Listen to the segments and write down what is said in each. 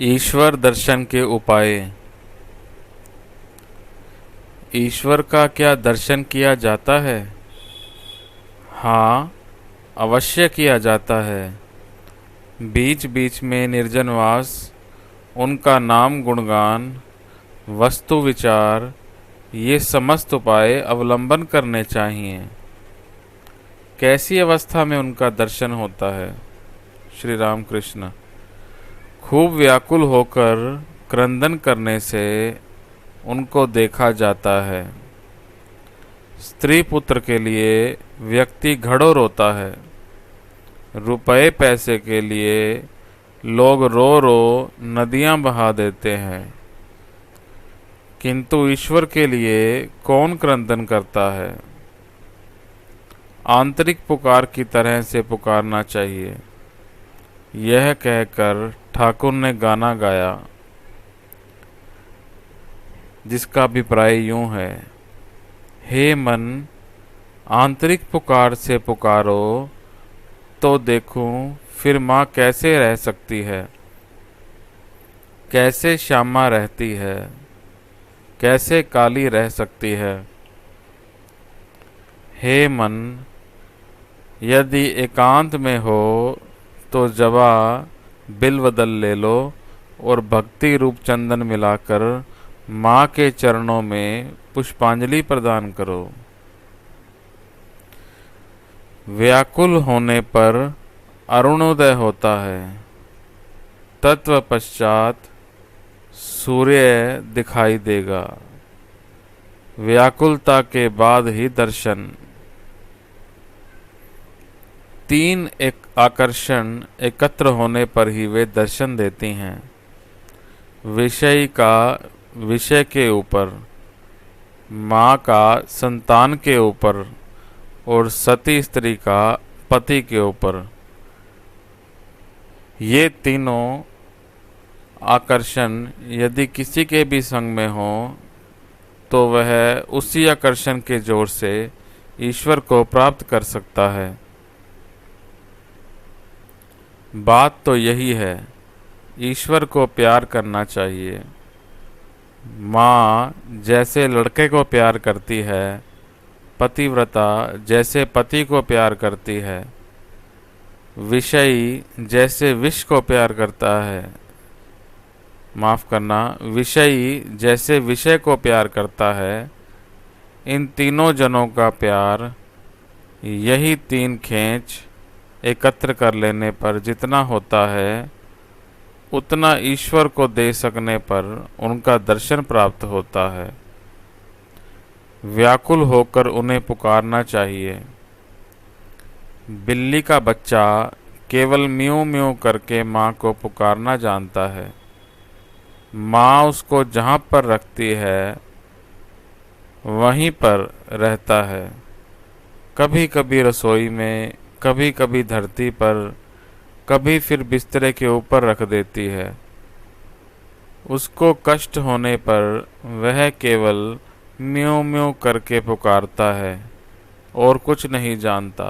ईश्वर दर्शन के उपाय। ईश्वर का क्या दर्शन किया जाता है? हाँ, अवश्य किया जाता है। बीच बीच में निर्जनवास, उनका नाम गुणगान, वस्तु विचार, ये समस्त उपाय अवलंबन करने चाहिए। कैसी अवस्था में उनका दर्शन होता है? श्री राम कृष्ण। खूब व्याकुल होकर क्रंदन करने से उनको देखा जाता है। स्त्री पुत्र के लिए व्यक्ति घड़ों रोता है। रुपए पैसे के लिए लोग रो रो नदियां बहा देते हैं, किंतु ईश्वर के लिए कौन क्रंदन करता है? आंतरिक पुकार की तरह से पुकारना चाहिए। यह कहकर ठाकुर ने गाना गाया, जिसका अभिप्राय यूं है। हे मन, आंतरिक पुकार से पुकारो तो देखूं फिर माँ कैसे रह सकती है, कैसे श्यामा रहती है, कैसे काली रह सकती है। हे मन, यदि एकांत में हो तो जवा बिल्वदल ले लो और भक्ति रूप चंदन मिलाकर माँ के चरणों में पुष्पांजलि प्रदान करो। व्याकुल होने पर अरुणोदय होता है, तत्व पश्चात सूर्य दिखाई देगा। व्याकुलता के बाद ही दर्शन। तीन एक आकर्षण एकत्र होने पर ही वे दर्शन देती हैं। विषय का विषय के ऊपर, माँ का संतान के ऊपर और सती स्त्री का पति के ऊपर। ये तीनों आकर्षण यदि किसी के भी संग में हो तो वह उसी आकर्षण के जोर से ईश्वर को प्राप्त कर सकता है। बात तो यही है, ईश्वर को प्यार करना चाहिए। माँ जैसे लड़के को प्यार करती है, पतिव्रता जैसे पति को प्यार करती है, विषयी जैसे विष को प्यार करता है, माफ़ करना, विषयी जैसे विषय को प्यार करता है, इन तीनों जनों का प्यार, यही तीन खींच एकत्र कर लेने पर जितना होता है उतना ईश्वर को दे सकने पर उनका दर्शन प्राप्त होता है। व्याकुल होकर उन्हें पुकारना चाहिए। बिल्ली का बच्चा केवल म्यूं म्यूं करके माँ को पुकारना जानता है। माँ उसको जहाँ पर रखती है वहीं पर रहता है। कभी कभी रसोई में, कभी कभी धरती पर, कभी फिर बिस्तरे के ऊपर रख देती है। उसको कष्ट होने पर वह केवल म्यूं म्यूं करके पुकारता है और कुछ नहीं जानता।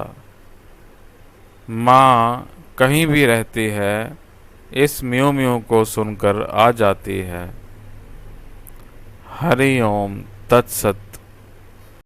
माँ कहीं भी रहती है, इस म्यूं म्यूं को सुनकर आ जाती है। हरि ओम तत्सत।